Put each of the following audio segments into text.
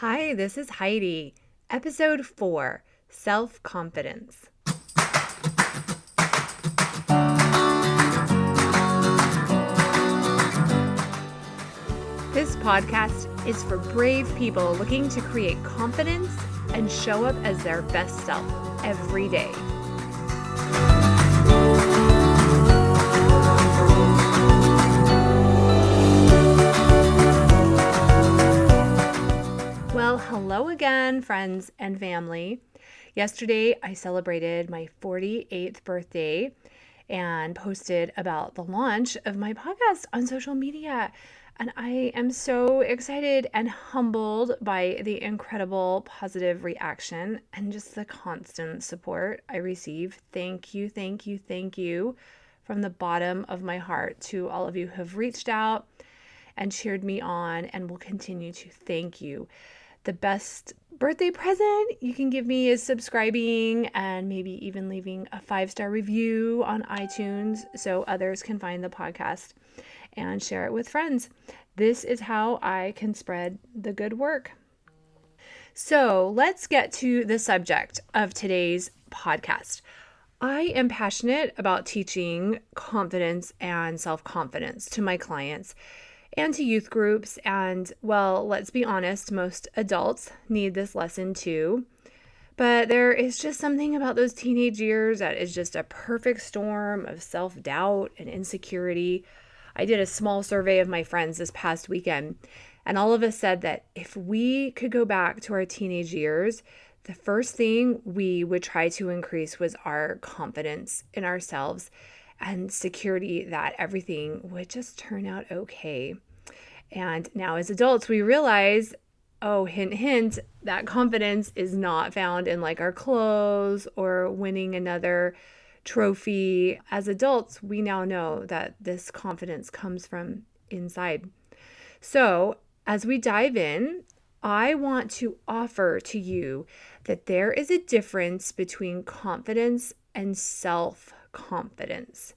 Hi, this is Heidi. Episode 4, SelfConfidence. This podcast is for brave people looking to create confidence and show up as their best self every day. Well, hello again, friends and family. Yesterday, I celebrated my 48th birthday and posted about the launch of my podcast on social media. And I am so excited and humbled by the incredible positive reaction and just the constant support I receive. Thank you, thank you, thank you from the bottom of my heart to all of you who have reached out and cheered me on and will continue to. Thank you. The best birthday present you can give me is subscribing and maybe even leaving a 5-star review on iTunes so others can find the podcast and share it with friends. This is how I can spread the good work. So let's get to the subject of today's podcast. I am passionate about teaching confidence and self-confidence to my clients and to youth groups. And well, let's be honest, most adults need this lesson too. But there is just something about those teenage years that is just a perfect storm of self-doubt and insecurity. I did a small survey of my friends this past weekend, and all of us said that if we could go back to our teenage years, the first thing we would try to increase was our confidence in ourselves and security that everything would just turn out okay. And now as adults, we realize, oh, hint, hint, that confidence is not found in like our clothes or winning another trophy. As adults, we now know that this confidence comes from inside. So as we dive in, I want to offer to you that there is a difference between confidence and self-confidence.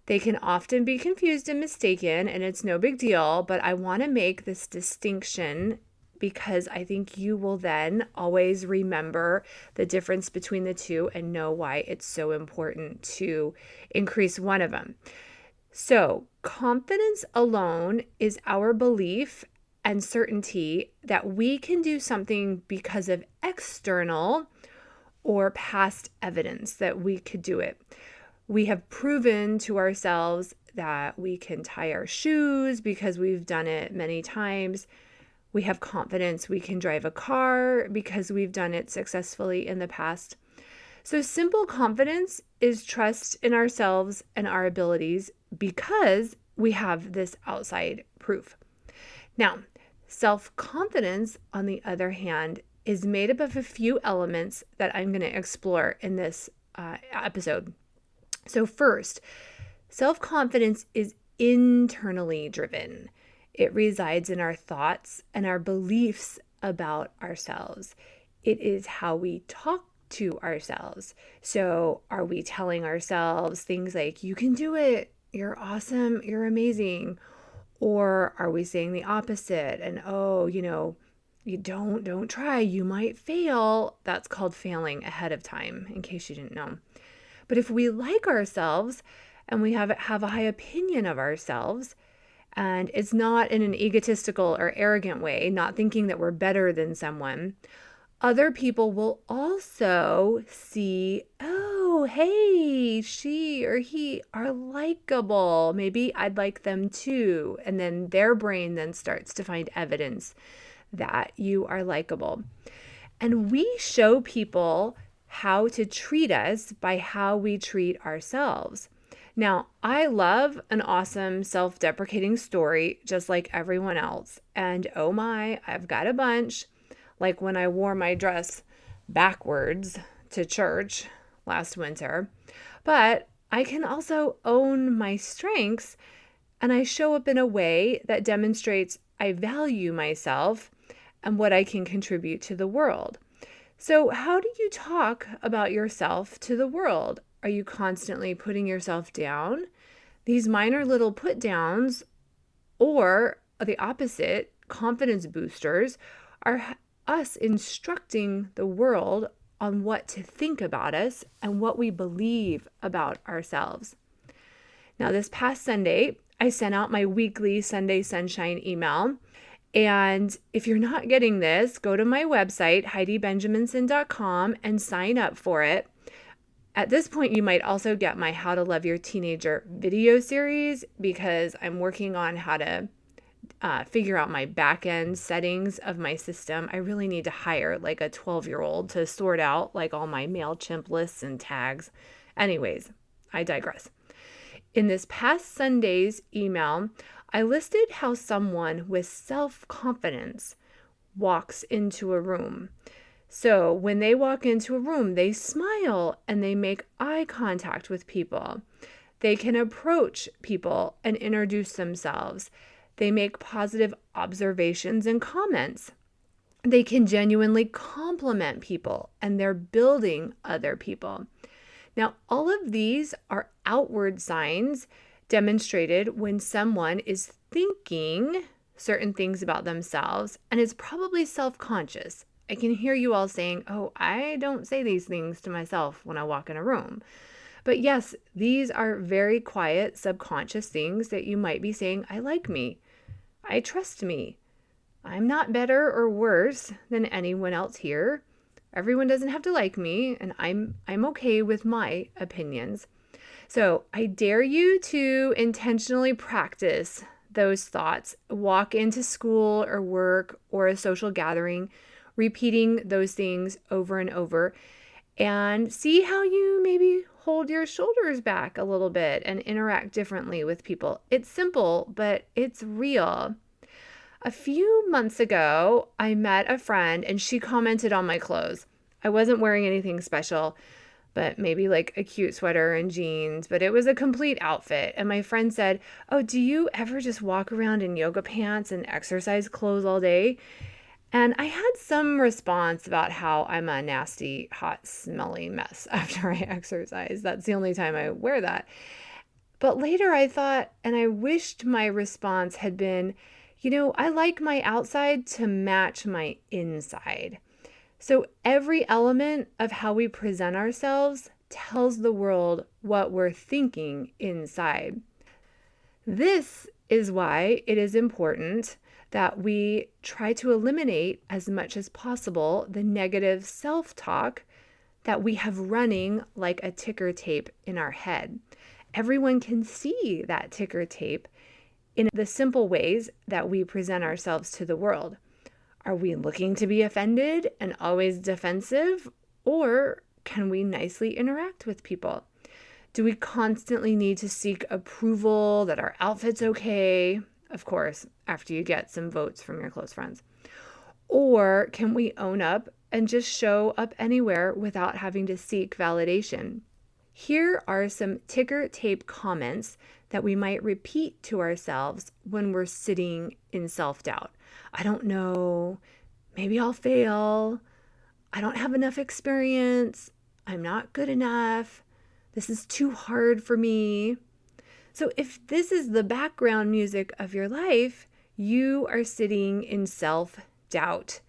They can often be confused and mistaken, and it's no big deal, but I want to make this distinction because I think you will then always remember the difference between the two and know why it's so important to increase one of them. So, confidence alone is our belief and certainty that we can do something because of external or past evidence that we could do it. We have proven to ourselves that we can tie our shoes because we've done it many times. We have confidence we can drive a car because we've done it successfully in the past. So simple confidence is trust in ourselves and our abilities because we have this outside proof. Now, self-confidence, on the other hand, is made up of a few elements that I'm going to explore in this episode. So first, self-confidence is internally driven. It resides in our thoughts and our beliefs about ourselves. It is how we talk to ourselves. So are we telling ourselves things like, you can do it, you're awesome, you're amazing? Or are we saying the opposite and, oh, you don't try, you might fail? That's called failing ahead of time, in case you didn't know. But if we like ourselves and we have a high opinion of ourselves, and it's not in an egotistical or arrogant way, not thinking that we're better than someone, other people will also see, oh, hey, she or he are likable. Maybe I'd like them too. And then their brain then starts to find evidence that you are likable. And we show people how to treat us by how we treat ourselves. Now, I love an awesome self-deprecating story, just like everyone else. And oh my, I've got a bunch. Like when I wore my dress backwards to church last winter. But I can also own my strengths, and I show up in a way that demonstrates I value myself and what I can contribute to the world. So how do you talk about yourself to the world? Are you constantly putting yourself down? These minor little put downs, or the opposite, confidence boosters, are us instructing the world on what to think about us and what we believe about ourselves. Now, this past Sunday, I sent out my weekly Sunday Sunshine email. And if you're not getting this, go to my website, HeidiBenjaminson.com, and sign up for it. At this point, you might also get my How to Love Your Teenager video series, because I'm working on how to figure out my back end settings of my system. I really need to hire like a 12-year-old to sort out like all my MailChimp lists and tags. Anyways, I digress. In this past Sunday's email, I listed how someone with self-confidence walks into a room. So when they walk into a room, they smile and they make eye contact with people. They can approach people and introduce themselves. They make positive observations and comments. They can genuinely compliment people, and they're building other people. Now, all of these are outward signs demonstrated when someone is thinking certain things about themselves and is probably self-conscious. I can hear you all saying, oh, I don't say these things to myself when I walk in a room. But yes, these are very quiet, subconscious things that you might be saying. I like me. I trust me. I'm not better or worse than anyone else here. Everyone doesn't have to like me, and I'm okay with my opinions. So I dare you to intentionally practice those thoughts. Walk into school or work or a social gathering, repeating those things over and over, and see how you maybe hold your shoulders back a little bit and interact differently with people. It's simple, but it's real. A few months ago, I met a friend and she commented on my clothes. I wasn't wearing anything special, but maybe like a cute sweater and jeans, but it was a complete outfit. And my friend said, oh, do you ever just walk around in yoga pants and exercise clothes all day? And I had some response about how I'm a nasty, hot, smelly mess after I exercise. That's the only time I wear that. But later I thought, and I wished my response had been, I like my outside to match my inside. So every element of how we present ourselves tells the world what we're thinking inside. This is why it is important that we try to eliminate as much as possible the negative self-talk that we have running like a ticker tape in our head. Everyone can see that ticker tape in the simple ways that we present ourselves to the world. Are we looking to be offended and always defensive, or can we nicely interact with people? Do we constantly need to seek approval that our outfit's okay? Of course, after you get some votes from your close friends. Or can we own up and just show up anywhere without having to seek validation? Here are some ticker tape comments that we might repeat to ourselves when we're sitting in self-doubt. I don't know. Maybe I'll fail. I don't have enough experience. I'm not good enough. This is too hard for me. So if this is the background music of your life, you are sitting in self-doubt.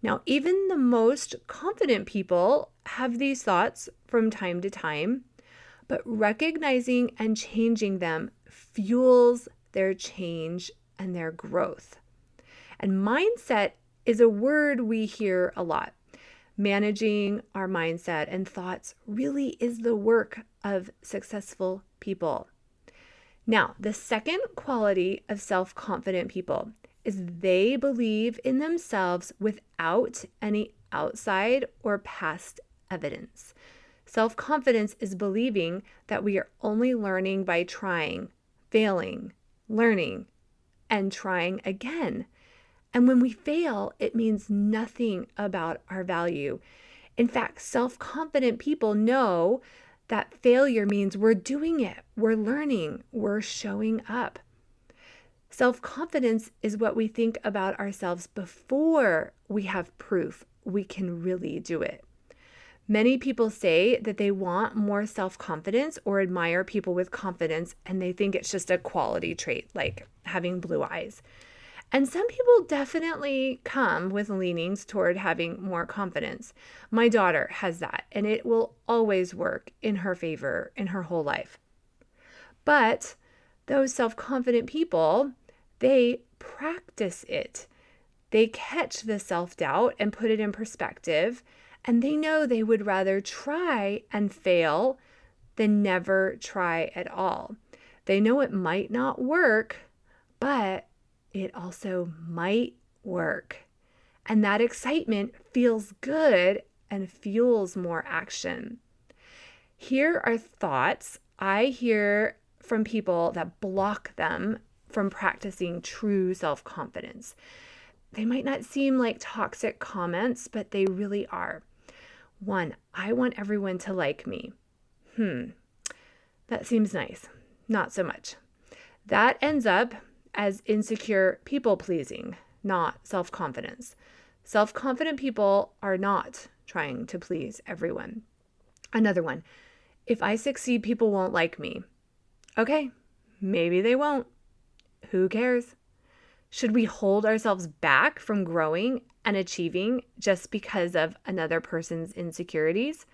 Now, even the most confident people have these thoughts from time to time, but recognizing and changing them fuels their change and their growth. And mindset is a word we hear a lot. Managing our mindset and thoughts really is the work of successful people. Now, the second quality of self-confident people is they believe in themselves without any outside or past evidence. Self-confidence is believing that we are only learning by trying, failing, learning, and trying again. And when we fail, it means nothing about our value. In fact, self-confident people know that failure means we're doing it, we're learning, we're showing up. Self-confidence is what we think about ourselves before we have proof we can really do it. Many people say that they want more self-confidence or admire people with confidence, and they think it's just a quality trait, like having blue eyes. And some people definitely come with leanings toward having more confidence. My daughter has that, and it will always work in her favor in her whole life. But those self-confident people, they practice it. They catch the self-doubt and put it in perspective, and they know they would rather try and fail than never try at all. They know it might not work, but it also might work. And that excitement feels good and fuels more action. Here are thoughts I hear from people that block them from practicing true self-confidence. They might not seem like toxic comments, but they really are. 1, I want everyone to like me. That seems nice. Not so much. That ends up as insecure people-pleasing, not self-confidence. Self-confident people are not trying to please everyone. Another one, if I succeed, people won't like me. Okay, maybe they won't. Who cares? Should we hold ourselves back from growing and achieving just because of another person's insecurities?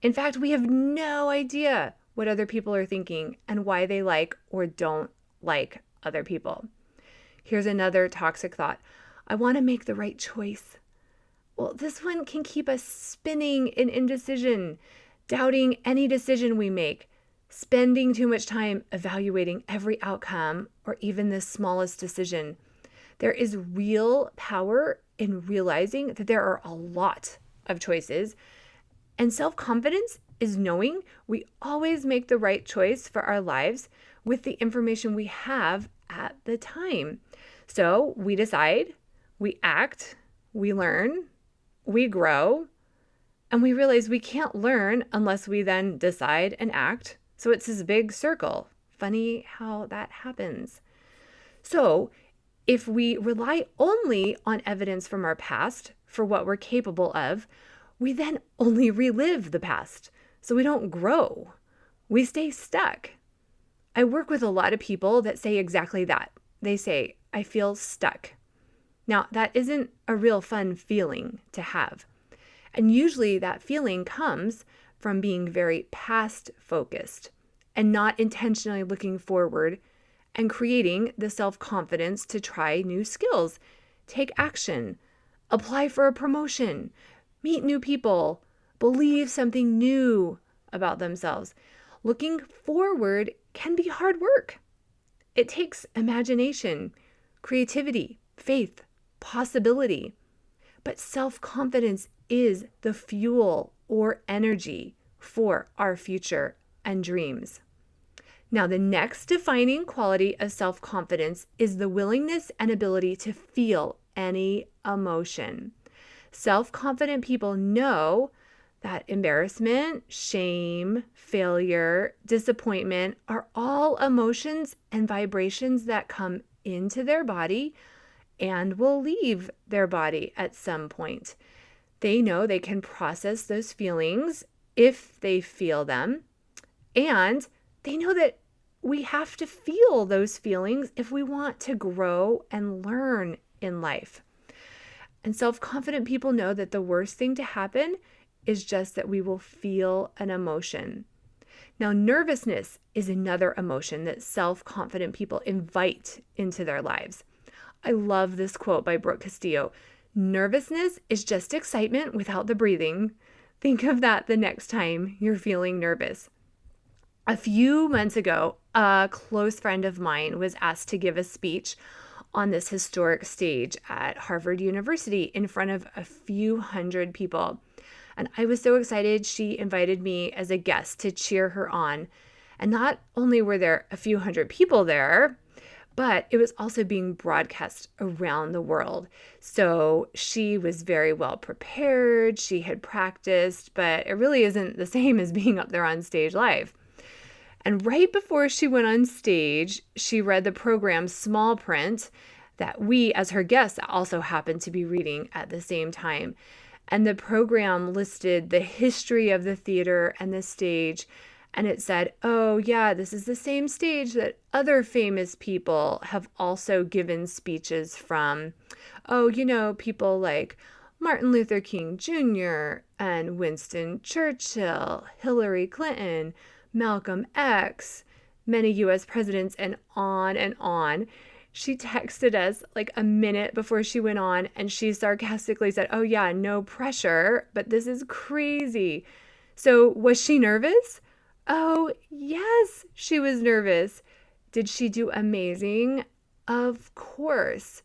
In fact, we have no idea what other people are thinking and why they like or don't like other people. Here's another toxic thought. I want to make the right choice. Well, this one can keep us spinning in indecision, doubting any decision we make, spending too much time evaluating every outcome or even the smallest decision. There is real power in realizing that there are a lot of choices, and self-confidence is knowing we always make the right choice for our lives with the information we have at the time. So we decide, we act, we learn, we grow, and we realize we can't learn unless we then decide and act. So it's this big circle. Funny how that happens. So if we rely only on evidence from our past for what we're capable of, we then only relive the past. So we don't grow. We stay stuck. I work with a lot of people that say exactly that. They say, I feel stuck. Now, that isn't a real fun feeling to have. And usually that feeling comes from being very past focused and not intentionally looking forward and creating the self-confidence to try new skills, take action, apply for a promotion, meet new people, believe something new about themselves. Looking forward can be hard work. It takes imagination, creativity, faith, possibility. But self-confidence is the fuel or energy for our future and dreams. Now, the next defining quality of self-confidence is the willingness and ability to feel any emotion. Self-confident people know that embarrassment, shame, failure, disappointment are all emotions and vibrations that come into their body and will leave their body at some point. They know they can process those feelings if they feel them, and they know that we have to feel those feelings if we want to grow and learn in life. And self-confident people know that the worst thing to happen is just that we will feel an emotion. Now, nervousness is another emotion that self-confident people invite into their lives. I love this quote by Brooke Castillo. Nervousness is just excitement without the breathing. Think of that the next time you're feeling nervous. A few months ago, a close friend of mine was asked to give a speech on this historic stage at Harvard University in front of a few hundred people. And I was so excited she invited me as a guest to cheer her on. And not only were there a few hundred people there, but it was also being broadcast around the world. So she was very well prepared. She had practiced, but it really isn't the same as being up there on stage live. And right before she went on stage, she read the program's small print that we, as her guests, also happened to be reading at the same time. And the program listed the history of the theater and the stage And it said, oh, yeah, this is the same stage that other famous people have also given speeches from. Oh, people like Martin Luther King Jr. and Winston Churchill, Hillary Clinton, Malcolm X, many US presidents, and on and on. She texted us like a minute before she went on, and she sarcastically said, oh, yeah, no pressure, but this is crazy. So was she nervous? Oh, yes, she was nervous. Did she do amazing? Of course.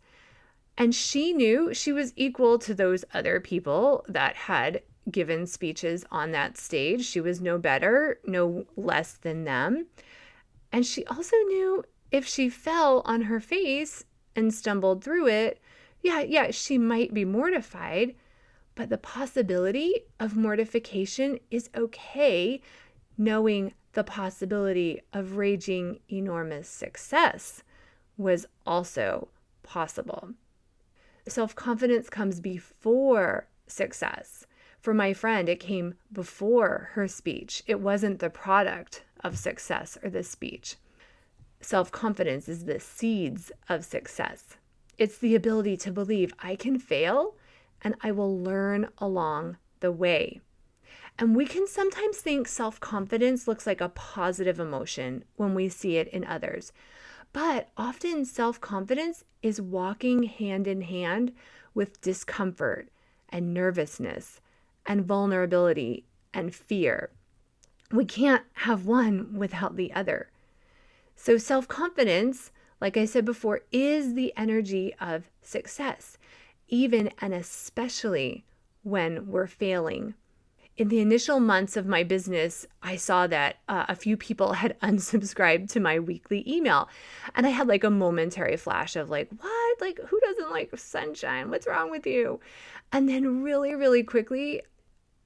And she knew she was equal to those other people that had given speeches on that stage. She was no better, no less than them. And she also knew if she fell on her face and stumbled through it, yeah, she might be mortified, but the possibility of mortification is okay, knowing the possibility of raging enormous success was also possible. Self-confidence comes before success. For my friend, it came before her speech. It wasn't the product of success or the speech. Self-confidence is the seeds of success. It's the ability to believe I can fail and I will learn along the way. And we can sometimes think self-confidence looks like a positive emotion when we see it in others. But often self-confidence is walking hand in hand with discomfort and nervousness and vulnerability and fear. We can't have one without the other. So self-confidence, like I said before, is the energy of success, even and especially when we're failing. In the initial months of my business, I saw that a few people had unsubscribed to my weekly email. And I had like a momentary flash of like, what? Like, who doesn't like sunshine? What's wrong with you? And then really, really quickly,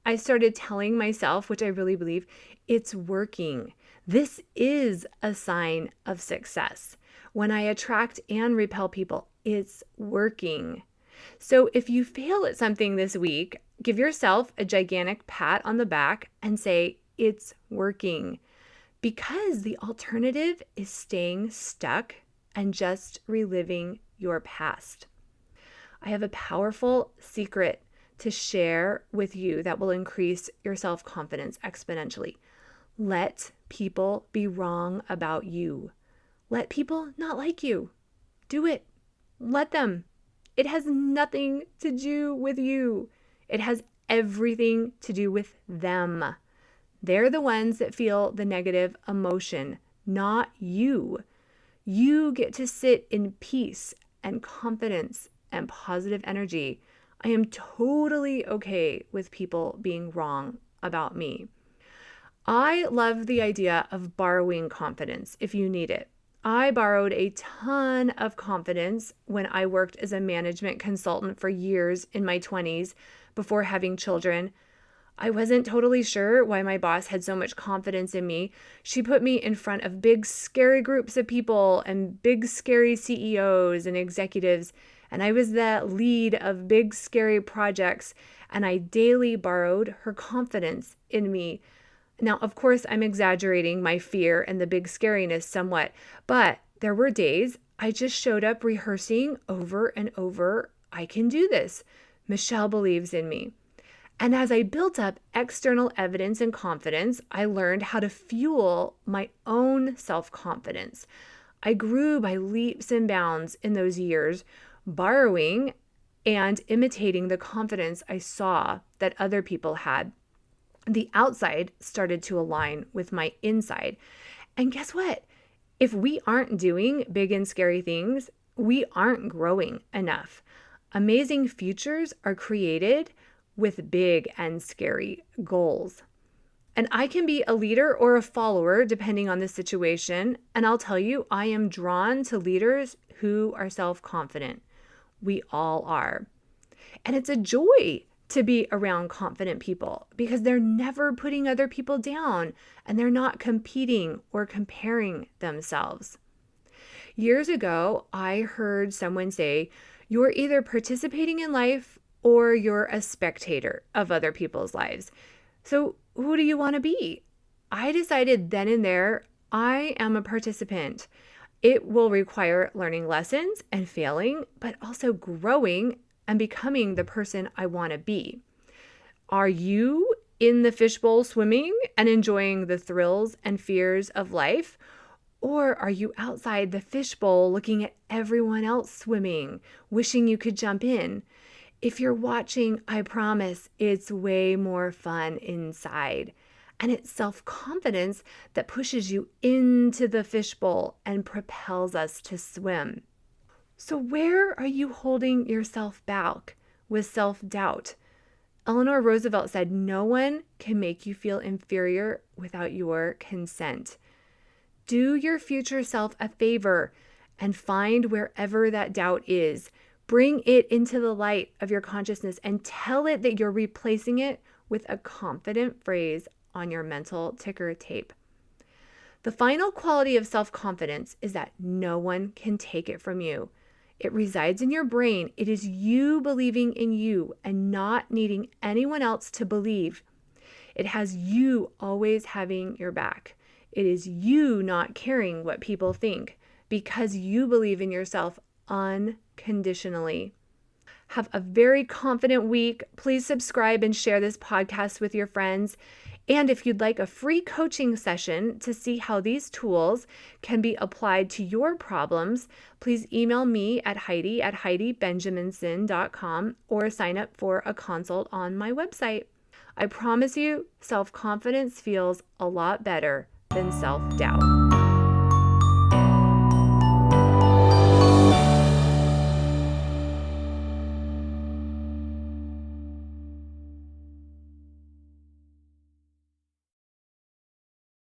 I started telling myself, which I really believe, it's working. This is a sign of success. When I attract and repel people, it's working. So if you fail at something this week, give yourself a gigantic pat on the back and say, it's working. Because the alternative is staying stuck and just reliving your past. I have a powerful secret to share with you that will increase your self-confidence exponentially. Let people be wrong about you. Let people not like you. Do it. Let them. It has nothing to do with you. It has everything to do with them. They're the ones that feel the negative emotion, not you. You get to sit in peace and confidence and positive energy. I am totally okay with people being wrong about me. I love the idea of borrowing confidence if you need it. I borrowed a ton of confidence when I worked as a management consultant for years in my 20s before having children. I wasn't totally sure why my boss had so much confidence in me. She put me in front of big, scary groups of people and big, scary CEOs and executives, and I was the lead of big, scary projects, and I daily borrowed her confidence in me. Now, of course, I'm exaggerating my fear and the big scariness somewhat, but there were days I just showed up rehearsing over and over, I can do this. Michelle believes in me. And as I built up external evidence and confidence, I learned how to fuel my own self-confidence. I grew by leaps and bounds in those years, borrowing and imitating the confidence I saw that other people had. The outside started to align with my inside. And guess what? If we aren't doing big and scary things, we aren't growing enough. Amazing futures are created with big and scary goals. And I can be a leader or a follower depending on the situation. And I'll tell you, I am drawn to leaders who are self-confident. We all are. And it's a joy to be around confident people because they're never putting other people down and they're not competing or comparing themselves. Years ago, I heard someone say, you're either participating in life or you're a spectator of other people's lives. So who do you want to be? I decided then and there, I am a participant. It will require learning lessons and failing, but also growing and becoming the person I want to be. Are you in the fishbowl swimming and enjoying the thrills and fears of life? Or are you outside the fishbowl looking at everyone else swimming, wishing you could jump in? If you're watching, I promise it's way more fun inside. And it's self-confidence that pushes you into the fishbowl and propels us to swim. So where are you holding yourself back with self-doubt? Eleanor Roosevelt said, "No one can make you feel inferior without your consent." Do your future self a favor and find wherever that doubt is. Bring it into the light of your consciousness and tell it that you're replacing it with a confident phrase on your mental ticker tape. The final quality of self-confidence is that no one can take it from you. It resides in your brain. It is you believing in you and not needing anyone else to believe. It has you always having your back. It is you not caring what people think because you believe in yourself unconditionally. Have a very confident week. Please subscribe and share this podcast with your friends. And if you'd like a free coaching session to see how these tools can be applied to your problems, please email me at heidi@heidibenjaminson.com or sign up for a consult on my website. I promise you, self-confidence feels a lot better than self-doubt.